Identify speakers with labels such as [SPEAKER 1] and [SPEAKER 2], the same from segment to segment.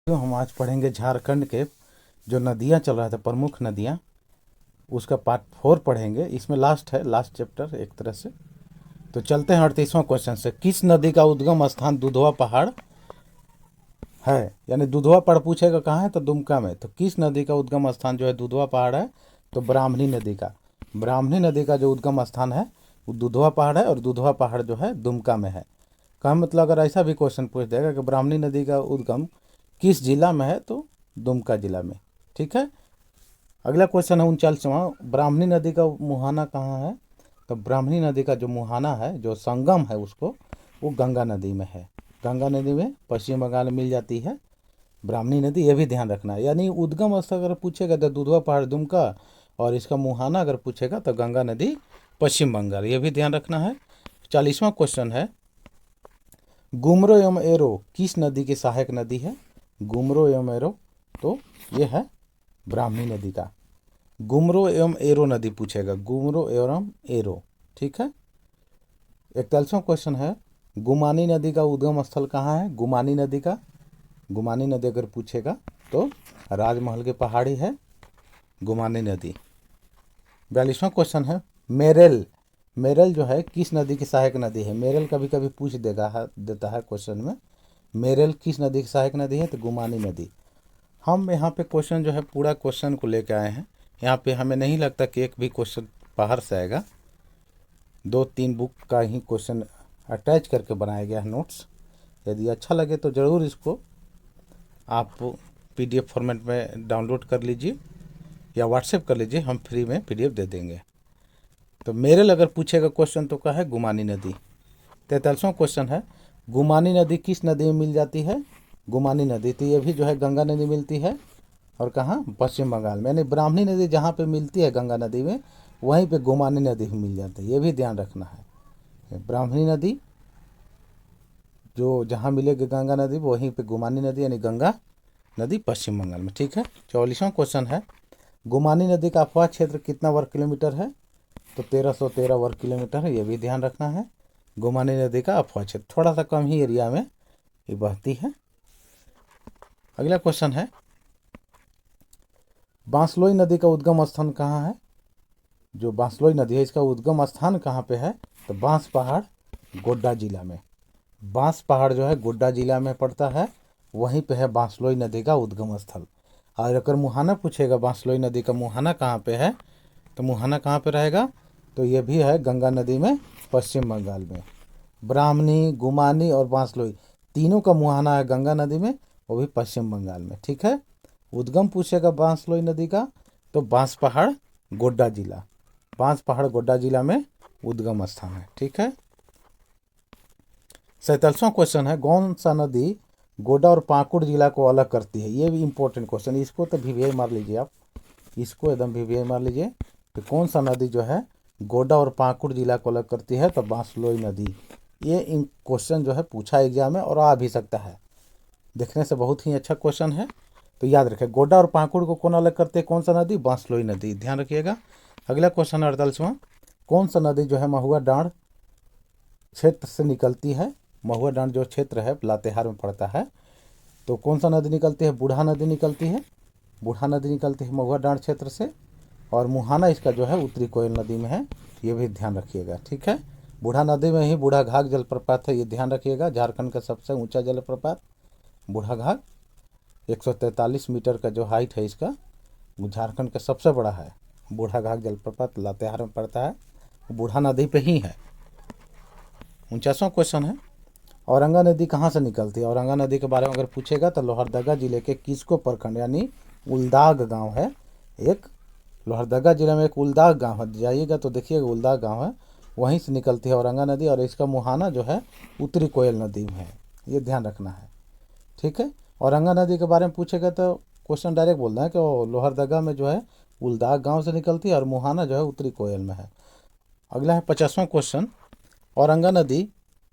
[SPEAKER 1] तो हम आज पढ़ेंगे झारखंड के जो नदियाँ चल रहा था, प्रमुख नदियाँ, उसका पार्ट 4 पढ़ेंगे। इसमें लास्ट है, लास्ट चैप्टर एक तरह से। तो चलते हैं 38वां क्वेश्चन से। किस नदी का उद्गम स्थान दुधवा पहाड़ है? यानी दुधवा पहाड़ पूछेगा कहाँ है, तो दुमका में। तो किस नदी का उद्गम स्थान जो है दुधवा पहाड़ है? तो ब्राह्मणी नदी का। ब्राह्मणी नदी का जो उद्गम स्थान है वो दुधवा पहाड़ है, और दुधवा पहाड़ जो है दुमका में है। का मतलब अगर ऐसा भी क्वेश्चन पूछ देगा कि ब्राह्मणी नदी का उद्गम किस जिला में है, तो दुमका जिला में। ठीक है। अगला क्वेश्चन है 39वां। ब्राह्मणी नदी का मुहाना कहाँ है? तो ब्राह्मणी नदी का जो मुहाना है, जो संगम है उसको, वो गंगा नदी में है। गंगा नदी में पश्चिम बंगाल में मिल जाती है ब्राह्मणी नदी, ये भी ध्यान रखना है। यानी उद्गम स्थल अगर पूछेगा तो दुधवा पहाड़ दुमका, और इसका मुहाना अगर पूछेगा तो गंगा नदी पश्चिम बंगाल, ये भी ध्यान रखना है। 40वां क्वेश्चन है गुमरो एवं एरो किस नदी की सहायक नदी है? गुमरो एवं एरो, तो ये है ब्राह्मणी नदी का। गुमरो एवं एरो नदी पूछेगा, गुमरो एवं एरो। ठीक है। 41वां क्वेश्चन है गुमानी नदी का उद्गम स्थल कहाँ है? गुमानी नदी का, गुमानी नदी अगर पूछेगा तो राजमहल के पहाड़ी है गुमानी नदी। 42वां क्वेश्चन है मेरल, मेरल जो है किस नदी की सहायक नदी है? मेरल कभी कभी पूछ देता है क्वेश्चन में। मेरल किस नदी की सहायक नदी है? तो गुमानी नदी। हम यहाँ पे क्वेश्चन जो है पूरा क्वेश्चन को लेकर आए हैं। यहाँ पे हमें नहीं लगता कि एक भी क्वेश्चन बाहर से आएगा। 2-3 बुक का ही क्वेश्चन अटैच करके बनाया गया है नोट्स। यदि अच्छा लगे तो ज़रूर इसको आप PDF फॉर्मेट में डाउनलोड कर लीजिए या व्हाट्सएप कर लीजिए, हम फ्री में PDF दे देंगे। तो मेरल अगर पूछेगा क्वेश्चन तो क्या है? गुमानी नदी। 43वां क्वेश्चन है गुमानी नदी किस नदी में मिल जाती है? गुमानी नदी, तो ये भी जो है गंगा नदी मिलती है, और कहाँ? पश्चिम बंगाल में। यानी ब्राह्मणी नदी जहाँ पे मिलती है गंगा नदी में, वहीं पे गुमानी नदी भी मिल जाती है, ये भी ध्यान रखना है। ब्राह्मणी नदी जो जहाँ मिलेगी गंगा नदी, वहीं पे गुमानी नदी, यानी गंगा नदी पश्चिम बंगाल में। ठीक है। 44वां क्वेश्चन है गुमानी नदी का अफवाह क्षेत्र कितना वर्ग किलोमीटर है? तो 1313 वर्ग किलोमीटर है, ये भी ध्यान रखना है। गुमानी नदी का अफवाह क्षेत्र थोड़ा सा कम ही एरिया में ये बहती है। अगला क्वेश्चन है बांसलोई नदी का उद्गम स्थान कहाँ है? जो बांसलोई नदी है इसका उद्गम स्थान कहाँ पे है? तो बांस पहाड़ गोड्डा जिला में। बांस पहाड़ जो है गोड्डा जिला में पड़ता है, वहीं पे है बांसलोई नदी का उद्गम स्थल। और अगर मुहाना पूछेगा बांसलोई नदी का मुहाना कहाँ पे है, तो मुहाना कहाँ पे रहेगा? तो ये भी है गंगा नदी में पश्चिम बंगाल में। ब्राह्मणी, गुमानी और बांसलोई तीनों का मुहाना है गंगा नदी में, वो भी पश्चिम बंगाल में। ठीक है। उद्गम पूछेगा बांसलोई नदी का, तो बांस पहाड़ गोड्डा जिला, बांस पहाड़ गोड्डा जिला में उद्गम स्थान है। ठीक है। 47वां क्वेश्चन है कौन सा नदी गोड्डा और पाकुड़ जिला को अलग करती है? ये भी इंपॉर्टेंट क्वेश्चन, इसको तो VVI मार लीजिए आप, इसको एकदम VVI मार लीजिए। तो कौन सा नदी जो है गोड्डा और पाकुड़ जिला को अलग करती है? तो बांसलोई नदी। ये इन क्वेश्चन जो है पूछा एग्जाम में और आ भी सकता है, देखने से बहुत ही अच्छा क्वेश्चन है। तो याद रखें गोड्डा और पाकुड़ को कौन अलग करते हैं? कौन सा नदी? बांसलोई नदी, ध्यान रखिएगा। अगला क्वेश्चन 48वां कौन सा नदी जो है महुआ डांड क्षेत्र से निकलती है? महुआ डांड जो क्षेत्र है लातेहार में पड़ता है, तो कौन सा नदी निकलती है? बूढ़ा नदी निकलती है, बूढ़ा नदी निकलती है महुआ डांड क्षेत्र से। और मुहाना इसका जो है उत्तरी कोयल नदी में है, ये भी ध्यान रखिएगा। ठीक है। बूढ़ा नदी में ही बूढ़ा घाघ जलप्रपात है, ये ध्यान रखिएगा। झारखंड का सबसे ऊंचा जलप्रपात बूढ़ा घाघ, 143 मीटर का जो हाइट है इसका, वो झारखंड का सबसे बड़ा है। बूढ़ा घाघ जलप्रपात लातेहार में पड़ता है, बूढ़ा नदी पे ही है। 49वां क्वेश्चन है औरंगा नदी कहाँ से निकलती है? औरंगा नदी के बारे में अगर पूछेगा तो लोहरदगा जिले के किसको प्रखंड यानी उलदाग गांव है एक, लोहरदगा जिले में एक उलदाग गांव है, जाइएगा तो देखिएगा उलदाग गांव है, वहीं से निकलती है औरंगा नदी। और इसका मुहाना जो है उत्तरी कोयल नदी में है, ये ध्यान रखना है। ठीक है। औरंगा नदी के बारे में पूछेगा तो क्वेश्चन डायरेक्ट बोलना है कि लोहरदगा में जो है उलदाग गांव से निकलती है, और मुहाना जो है उत्तरी कोयल में है। अगला है 50वां क्वेश्चन औरंगा नदी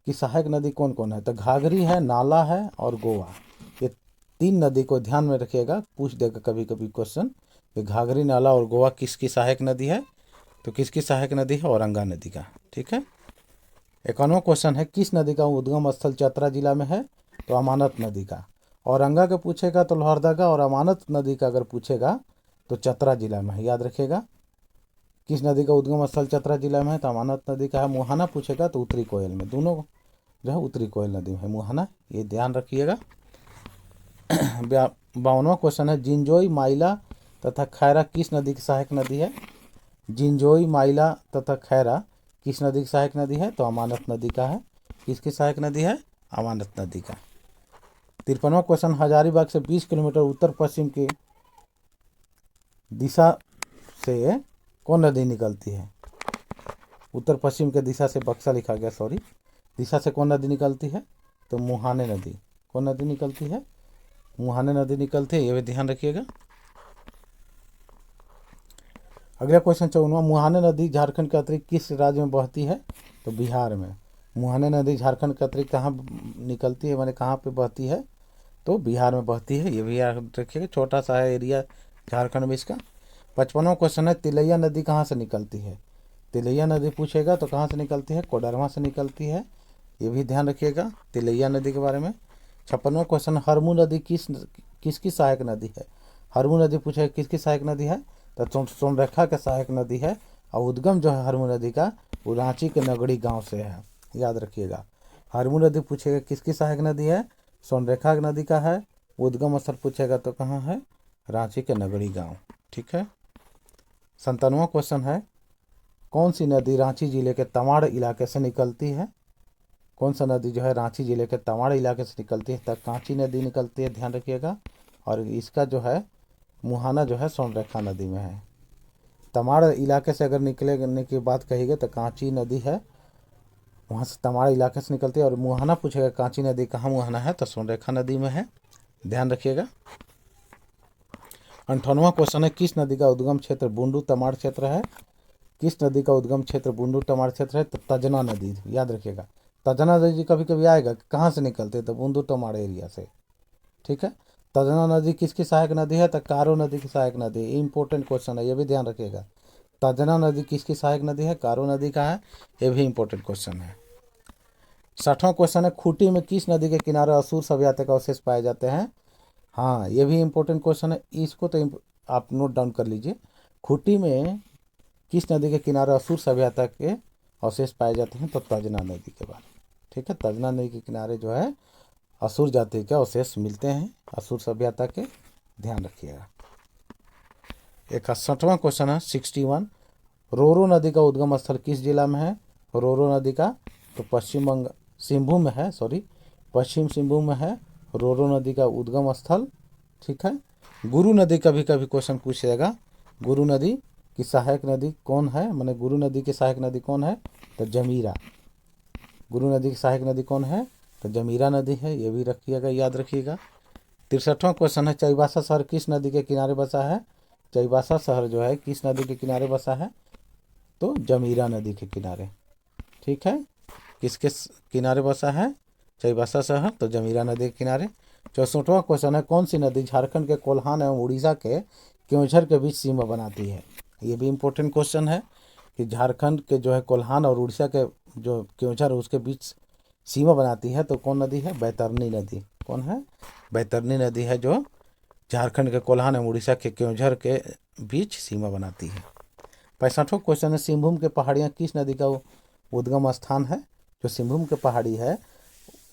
[SPEAKER 1] की सहायक नदी कौन कौन है? तो घाघरी है, नाला है और गोवा। ये 3 नदी को ध्यान में रखिएगा, पूछ देगा कभी कभी क्वेश्चन कि घाघरी, नाला और गोवा किसकी सहायक नदी है? तो किसकी सहायक नदी है? औरंगा नदी का। ठीक है। 51वां क्वेश्चन है किस नदी का उद्गम स्थल चतरा जिला में है? तो अमानत नदी का। औरंगा का पूछेगा तो लोहरदगा, और अमानत नदी का अगर पूछेगा तो चतरा जिला में है, याद रखिएगा। किस नदी का उद्गम स्थल चतरा जिला में है, तो अमानत नदी का है। मुहाना पूछेगा तो उत्तरी कोयल में, दोनों जो है उत्तरी कोयल नदी में है मुहाना, ये ध्यान रखिएगा। 52वां क्वेश्चन है, जिंजोई, माइला तथा खैरा किस नदी की सहायक नदी है? जिंजोई, माइला तथा खैरा किस नदी की सहायक नदी है? तो अमानत नदी का है। किसकी सहायक नदी है? अमानत नदी का। 53वां क्वेश्चन, हजारीबाग से 20 किलोमीटर उत्तर पश्चिम की दिशा से कौन नदी निकलती है? उत्तर पश्चिम के दिशा से बक्सा लिखा गया, सॉरी, दिशा से कौन नदी निकलती है? तो मुहाने नदी। कौन नदी निकलती है? मुहाने नदी निकलती है, ये भी ध्यान रखिएगा। अगला क्वेश्चन 54वां, मुहाने नदी झारखंड के अतिरिक्त किस राज्य में बहती है? तो बिहार में। मुहाने नदी झारखंड के अतिरिक्त कहाँ निकलती है, माने कहाँ पे बहती है? तो बिहार में बहती है, ये भी याद रखिएगा। छोटा सा है एरिया झारखंड में इसका। 55वां क्वेश्चन है, तिलैया नदी कहाँ से निकलती है? तिलैया नदी पूछेगा तो कहाँ से निकलती है? कोडरमा से निकलती है, ये भी ध्यान रखिएगा तिलैया नदी के बारे में। 56वां क्वेश्चन, हरमू नदी किसकी सहायक नदी है? हरमू नदी पूछेगा किसकी सहायक नदी है? तो सोनरेखा के सहायक नदी है, और उद्गम जो है हरमू नदी का वो रांची के नगड़ी गांव से है, याद रखिएगा। हरमू नदी पूछेगा किसकी सहायक नदी है? सोनरेखा नदी का है। उद्गम स्थल पूछेगा तो कहाँ है? रांची के नगड़ी गांव, ठीक है। 57वां क्वेश्चन है, कौन सी नदी रांची जिले के तमाड़ इलाके से निकलती है? कौन सा नदी जो है रांची जिले के तमाड़ इलाके से निकलती है? तक कांची नदी निकलती है, ध्यान रखिएगा। और इसका जो है मुहाना जो है सोनरेखा नदी में है। तमाड़ इलाके से अगर निकलने की बात कही तो कांची नदी है, वहाँ से तमाड़ इलाके से निकलती है। और मुहाना पूछेगा कांची नदी कहाँ मुहाना है? तो सोनरेखा नदी में है, ध्यान रखिएगा। 58वां क्वेश्चन है, किस नदी का उद्गम क्षेत्र बुंडू तमाड़ क्षेत्र है? किस नदी का उद्गम क्षेत्र बुंडू तमाड़ क्षेत्र है? तो तजना नदी, याद रखिएगा। तजना नदी कभी कभी आएगा, कहाँ से निकलते हैं? तो बुंडू तमाड़ एरिया से, ठीक है। तजना नदी किसकी सहायक नदी है? तो कारो नदी की सहायक नदी। इंपॉर्टेंट क्वेश्चन है, ये भी ध्यान रखिएगा। तजना नदी किसकी सहायक नदी है? कारो नदी का है, ये भी इंपॉर्टेंट क्वेश्चन है। 60वां क्वेश्चन है, खूंटी में किस नदी के किनारे असुर सभ्यता के अवशेष पाए जाते हैं? हाँ, ये भी इंपॉर्टेंट क्वेश्चन है, इसको तो आप नोट डाउन कर लीजिए। खूंटी में किस नदी के किनारे असुर सभ्यता के अवशेष पाए जाते हैं? तो तजना नदी के बारे, ठीक है। तजना नदी के किनारे जो है असुर जाति के अवशेष मिलते हैं, असुर सभ्यता के, ध्यान रखिएगा। 61वां क्वेश्चन है 61, रोरो नदी का उद्गम स्थल किस जिला में है? रोरो नदी का तो पश्चिम सिंहभूम में है, सॉरी, पश्चिम सिंहभूम में है रोरो नदी का उद्गम स्थल, ठीक है। गुरु नदी कभी कभी क्वेश्चन पूछेगा, गुरु नदी की सहायक नदी कौन है? माने गुरु नदी की सहायक नदी कौन है? तो जमीरा। गुरु नदी की सहायक नदी कौन है? तो जमीरा नदी है, ये भी रखिएगा, याद रखिएगा। 63वां क्वेश्चन है, चाईबासा शहर किस नदी के किनारे बसा है? चाईबासा शहर जो है किस नदी के किनारे बसा है? तो जमीरा नदी के किनारे, ठीक है। किसके किनारे बसा है चाईबासा शहर? तो जमीरा नदी के किनारे। 64वां क्वेश्चन है, कौन सी नदी झारखंड के कोल्हान एवं उड़ीसा के केवझर के बीच सीमा बनाती है? ये भी इंपॉर्टेंट क्वेश्चन है कि झारखंड के जो है कोल्हान और उड़ीसा के जो केवझर उसके बीच सीमा बनाती है, तो कौन नदी है? बैतरनी नदी। कौन है? बैतरनी नदी है, जो झारखंड के कोल्हान एवं उड़ीसा के केवझर के बीच सीमा बनाती है। 65वां क्वेश्चन है, सिंहभूम के पहाड़ियाँ किस नदी का उद्गम स्थान है? जो सिंहभूम के पहाड़ी है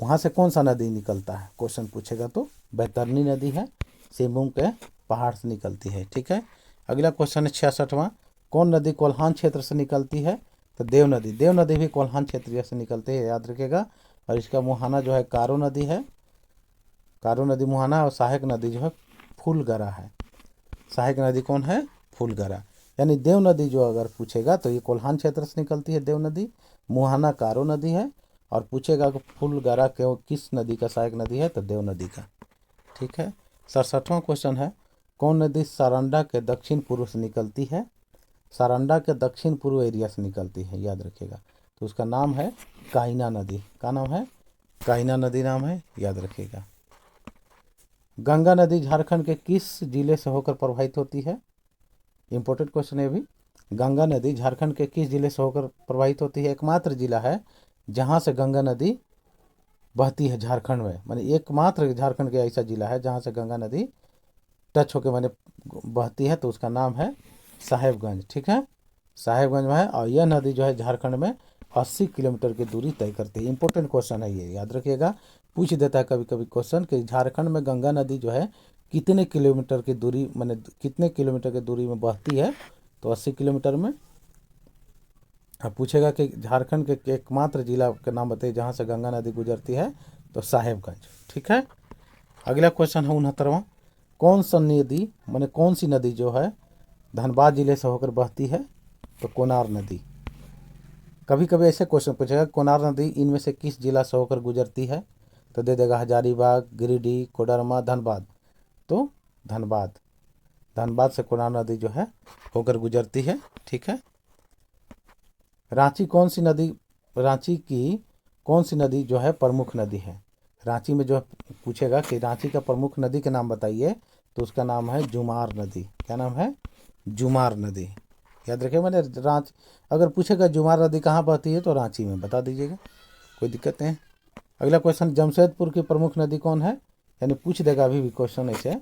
[SPEAKER 1] वहाँ से कौन सा नदी निकलता है? क्वेश्चन पूछेगा तो बैतरनी नदी है, सिंहभूम के पहाड़ से निकलती है, ठीक है। अगला क्वेश्चन है 66वां, कौन नदी कोल्हान क्षेत्र से निकलती है? तो देव नदी। देव नदी भी कोल्हान क्षेत्र से निकलती है, याद रखिएगा। और इसका मुहाना जो है कारो नदी है, कारो नदी मुहाना। और सहायक नदी जो है फूलगरा है। सहायक नदी कौन है? फूलगरा। यानी देव नदी जो अगर पूछेगा तो ये कोल्हान क्षेत्र से निकलती है देव नदी, मुहाना कारो नदी है। और पूछेगा कि फूलगरा के किस नदी का सहायक नदी है? तो देव नदी का, ठीक है। 67वां क्वेश्चन है, कौन नदी सारंडा के दक्षिण पूर्व से निकलती है? सारंडा के दक्षिण पूर्व एरिया से निकलती है, याद रखिएगा। तो उसका नाम है काइना नदी। का नाम है? काइना नदी नाम है, याद रखिएगा। गंगा नदी झारखंड के किस जिले से होकर प्रवाहित होती है? इंपॉर्टेंट क्वेश्चन है भी। गंगा नदी झारखंड के किस जिले से होकर प्रवाहित होती है? एकमात्र जिला है जहाँ से गंगा नदी बहती है झारखंड में, माने एकमात्र झारखंड का ऐसा जिला है जहाँ से गंगा नदी टच होकर माने बहती है, तो उसका नाम है साहेबगंज। ठीक है, साहेबगंज में है, और यह नदी जो है झारखंड में 80 किलोमीटर की दूरी तय करती है। इंपॉर्टेंट क्वेश्चन है ये, याद रखिएगा, पूछ देता है कभी कभी क्वेश्चन कि झारखंड में गंगा नदी जो है कितने किलोमीटर की दूरी, माने कितने किलोमीटर की दूरी में बहती है, तो 80 किलोमीटर में। अब पूछेगा कि झारखंड के एकमात्र जिला का नाम बताइए जहाँ से गंगा नदी गुजरती है, तो साहेबगंज। ठीक है, अगला क्वेश्चन है 69वां, कौन सा नदी, माने कौन सी नदी जो है धनबाद जिले से होकर बहती है, तो कोनार नदी। कभी कभी ऐसे क्वेश्चन पूछेगा कोनार नदी इनमें से किस जिला से होकर गुजरती है, तो दे देगा हजारीबाग, गिरिडीह, कोडरमा, धनबाद। तो धनबाद, धनबाद से कोनार नदी जो है होकर गुजरती है। ठीक है, रांची कौन सी नदी, रांची की कौन सी नदी जो है प्रमुख नदी है। रांची में जो पूछेगा कि रांची का प्रमुख नदी का नाम बताइए, तो उसका नाम है जुमार नदी। क्या नाम है, जुमार नदी। याद रखिए, मैंने रांची अगर पूछेगा जुमार नदी कहाँ बहती है, तो रांची में बता दीजिएगा, कोई दिक्कत नहीं है। अगला क्वेश्चन, जमशेदपुर की प्रमुख नदी कौन है, यानी पूछ देगा अभी भी क्वेश्चन ऐसे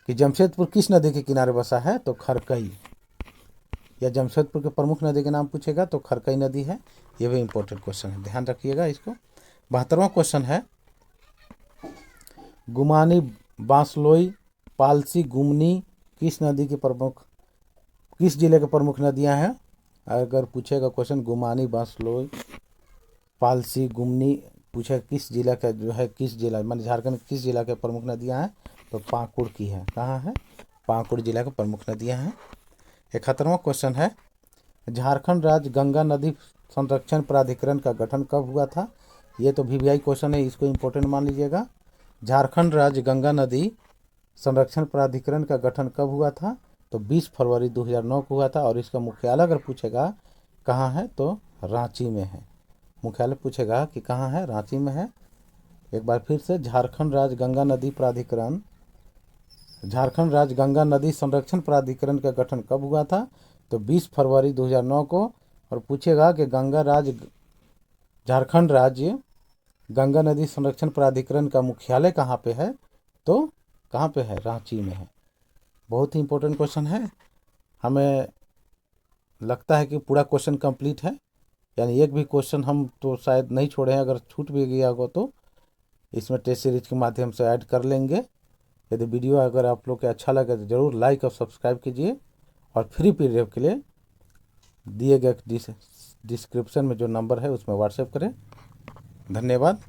[SPEAKER 1] कि जमशेदपुर किस नदी के किनारे बसा है, तो खरकई। या जमशेदपुर के प्रमुख नदी के नाम पूछेगा तो खरकई नदी है। ये भी इंपॉर्टेंट क्वेश्चन है, ध्यान रखिएगा इसको। 72वां क्वेश्चन है, गुमानी, बांसलोई, पालसी, गुमनी किस नदी की प्रमुख, किस जिले के प्रमुख नदियां हैं। अगर पूछेगा क्वेश्चन गुमानी, बांसलोई, पालसी, गुमनी, पूछे किस जिला का जो है, किस जिला माने झारखंड किस जिला के प्रमुख नदियां हैं, तो पाकुड़ की है। कहाँ है, पाकुड़ जिला के प्रमुख नदियां हैं। 71वां क्वेश्चन है, झारखंड राज्य गंगा नदी संरक्षण प्राधिकरण का गठन कब हुआ था। ये तो वीवीआई क्वेश्चन है, इसको इंपॉर्टेंट मान लीजिएगा। झारखंड राज्य गंगा नदी संरक्षण प्राधिकरण का गठन कब हुआ था, तो 20 फरवरी 2009 को हुआ था। और इसका मुख्यालय अगर पूछेगा कहाँ है, तो रांची में है। मुख्यालय पूछेगा कि कहाँ है, रांची में है। एक बार फिर से, झारखंड राज्य गंगा नदी प्राधिकरण, झारखंड राज्य गंगा नदी संरक्षण प्राधिकरण का गठन कब हुआ था, तो 20 फरवरी 2009 को। और पूछेगा कि झारखंड राज्य गंगा नदी संरक्षण प्राधिकरण का मुख्यालय कहाँ पे है, तो कहाँ पे है, रांची में है। बहुत ही इंपॉर्टेंट क्वेश्चन है, हमें लगता है कि पूरा क्वेश्चन कंप्लीट है, यानी एक भी क्वेश्चन हम तो शायद नहीं छोड़े हैं। अगर छूट भी गया होगा तो इसमें टेस्ट सीरीज के माध्यम से ऐड कर लेंगे। यदि वीडियो अगर आप लोग को अच्छा लगे तो ज़रूर लाइक और सब्सक्राइब कीजिए, और फ्री पीडीएफ के लिए दिए गए डिस्क्रिप्शन में जो नंबर है उसमें व्हाट्सएप करें। धन्यवाद।